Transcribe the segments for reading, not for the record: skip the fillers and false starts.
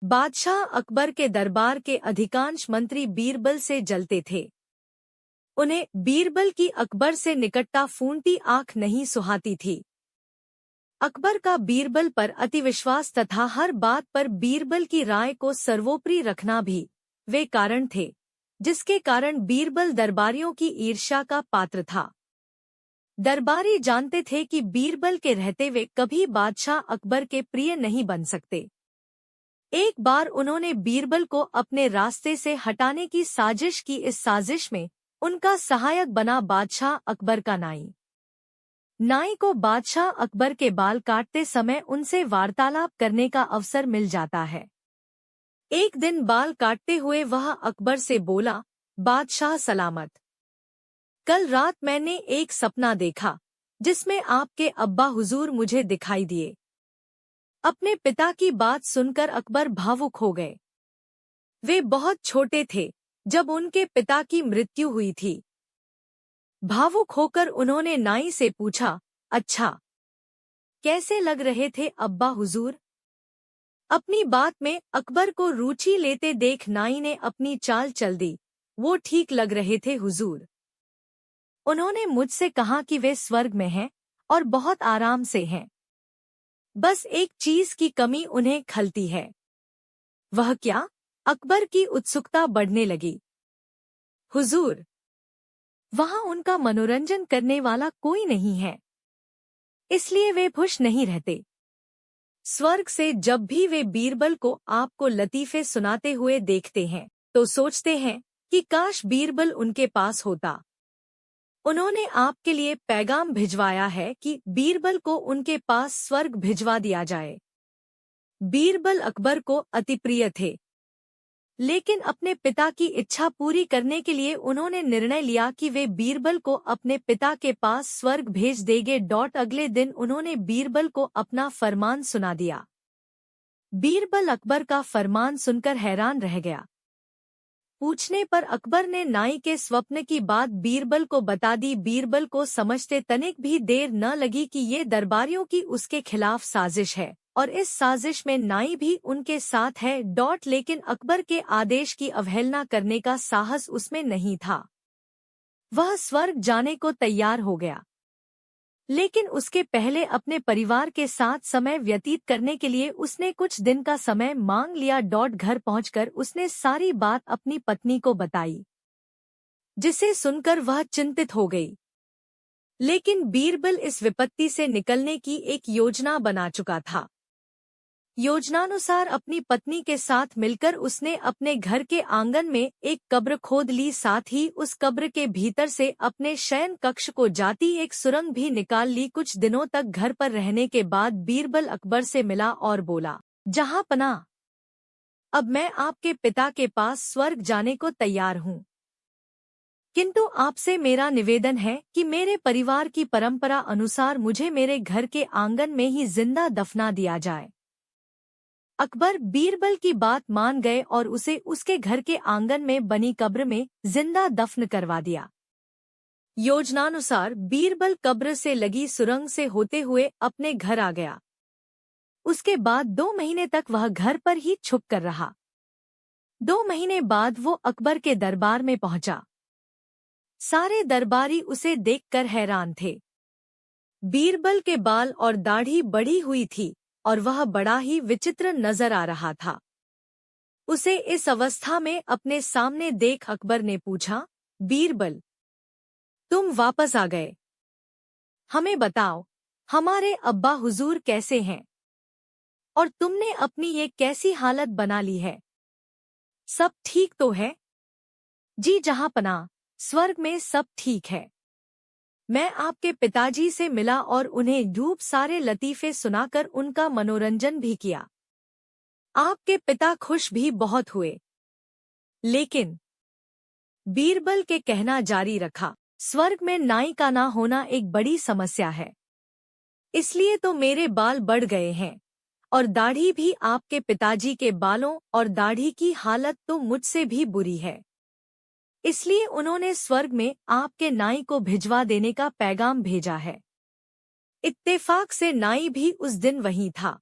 बादशाह अकबर के दरबार के अधिकांश मंत्री बीरबल से जलते थे। उन्हें बीरबल की अकबर से निकटता फूंटी आंख नहीं सुहाती थी। अकबर का बीरबल पर अतिविश्वास तथा हर बात पर बीरबल की राय को सर्वोपरि रखना भी वे कारण थे, जिसके कारण बीरबल दरबारियों की ईर्ष्या का पात्र था। दरबारी जानते थे कि बीरबल के रहते वे कभी बादशाह अकबर के प्रिय नहीं बन सकते। एक बार उन्होंने बीरबल को अपने रास्ते से हटाने की साजिश की। इस साजिश में उनका सहायक बना बादशाह अकबर का नाई। नाई को बादशाह अकबर के बाल काटते समय उनसे वार्तालाप करने का अवसर मिल जाता है। एक दिन बाल काटते हुए वह अकबर से बोला, बादशाह सलामत। कल रात मैंने एक सपना देखा जिसमें आपके अब्बा हुजूर मुझे दिखाई दिए। अपने पिता की बात सुनकर अकबर भावुक हो गए। वे बहुत छोटे थे जब उनके पिता की मृत्यु हुई थी। भावुक होकर उन्होंने नाई से पूछा, अच्छा, कैसे लग रहे थे अब्बा हुजूर? अपनी बात में अकबर को रुचि लेते देख नाई ने अपनी चाल चल दी। वो ठीक लग रहे थे हुजूर। उन्होंने मुझसे कहा कि वे स्वर्ग में हैं और बहुत आराम से हैं। बस एक चीज की कमी उन्हें खलती है। वह क्या? अकबर की उत्सुकता बढ़ने लगी। हुजूर, वहां उनका मनोरंजन करने वाला कोई नहीं है, इसलिए वे खुश नहीं रहते। स्वर्ग से जब भी वे बीरबल को आपको लतीफे सुनाते हुए देखते हैं तो सोचते हैं कि काश बीरबल उनके पास होता। उन्होंने आपके लिए पैगाम भिजवाया है कि बीरबल को उनके पास स्वर्ग भिजवा दिया जाए। बीरबल अकबर को अति प्रिय थे, लेकिन अपने पिता की इच्छा पूरी करने के लिए उन्होंने निर्णय लिया कि वे बीरबल को अपने पिता के पास स्वर्ग भेज देंगे। अगले दिन उन्होंने बीरबल को अपना फरमान सुना दिया। बीरबल अकबर का फरमान सुनकर हैरान रह गया। पूछने पर अकबर ने नाई के स्वप्न की बात बीरबल को बता दी। बीरबल को समझते तनिक भी देर न लगी कि ये दरबारियों की उसके खिलाफ साजिश है और इस साजिश में नाई भी उनके साथ है। लेकिन अकबर के आदेश की अवहेलना करने का साहस उसमें नहीं था। वह स्वर्ग जाने को तैयार हो गया, लेकिन उसके पहले अपने परिवार के साथ समय व्यतीत करने के लिए उसने कुछ दिन का समय मांग लिया। घर पहुंचकर उसने सारी बात अपनी पत्नी को बताई, जिसे सुनकर वह चिंतित हो गई। लेकिन बीरबल इस विपत्ति से निकलने की एक योजना बना चुका था। योजनानुसार अपनी पत्नी के साथ मिलकर उसने अपने घर के आंगन में एक कब्र खोद ली। साथ ही उस कब्र के भीतर से अपने शयन कक्ष को जाती एक सुरंग भी निकाल ली। कुछ दिनों तक घर पर रहने के बाद बीरबल अकबर से मिला और बोला, जहां पनाह, अब मैं आपके पिता के पास स्वर्ग जाने को तैयार हूँ, किंतु आपसे मेरा निवेदन है कि मेरे परिवार की परंपरा अनुसार मुझे मेरे घर के आंगन में ही जिंदा दफना दिया जाए। अकबर बीरबल की बात मान गए और उसे उसके घर के आंगन में बनी कब्र में जिंदा दफन करवा दिया। योजनानुसार बीरबल कब्र से लगी सुरंग से होते हुए अपने घर आ गया। उसके बाद 2 महीने तक वह घर पर ही छुप कर रहा। 2 महीने बाद वो अकबर के दरबार में पहुंचा। सारे दरबारी उसे देखकर हैरान थे। बीरबल के बाल और दाढ़ी बढ़ी हुई थी और वह बड़ा ही विचित्र नजर आ रहा था। उसे इस अवस्था में अपने सामने देख अकबर ने पूछा, बीरबल, तुम वापस आ गए। हमें बताओ, हमारे अब्बा हुजूर कैसे हैं और तुमने अपनी ये कैसी हालत बना ली है? सब ठीक तो है? जी जहां पनाह, स्वर्ग में सब ठीक है। मैं आपके पिताजी से मिला और उन्हें खूब सारे लतीफे सुनाकर उनका मनोरंजन भी किया। आपके पिता खुश भी बहुत हुए। लेकिन बीरबल के कहना जारी रखा, स्वर्ग में नाई का ना होना एक बड़ी समस्या है। इसलिए तो मेरे बाल बढ़ गए हैं और दाढ़ी भी आपके पिताजी के बालों और दाढ़ी की हालत तो मुझसे भी बुरी है। इसलिए उन्होंने स्वर्ग में आपके नाई को भिजवा देने का पैगाम भेजा है। इत्तेफाक से नाई भी उस दिन वहीं था।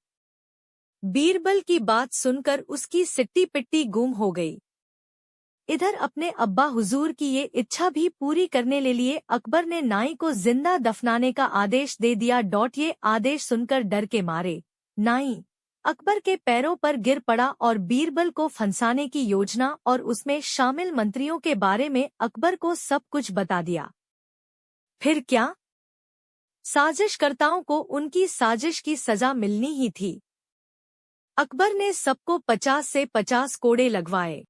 बीरबल की बात सुनकर उसकी सिट्टी पिट्टी गुम हो गई। इधर अपने अब्बा हुजूर की ये इच्छा भी पूरी करने ले लिए अकबर ने नाई को जिंदा दफनाने का आदेश दे दिया। ये आदेश सुनकर डर के मारे नाई अकबर के पैरों पर गिर पड़ा और बीरबल को फंसाने की योजना और उसमें शामिल मंत्रियों के बारे में अकबर को सब कुछ बता दिया। फिर क्या? साजिशकर्ताओं को उनकी साजिश की सजा मिलनी ही थी। अकबर ने सबको 50 से 50 कोड़े लगवाए।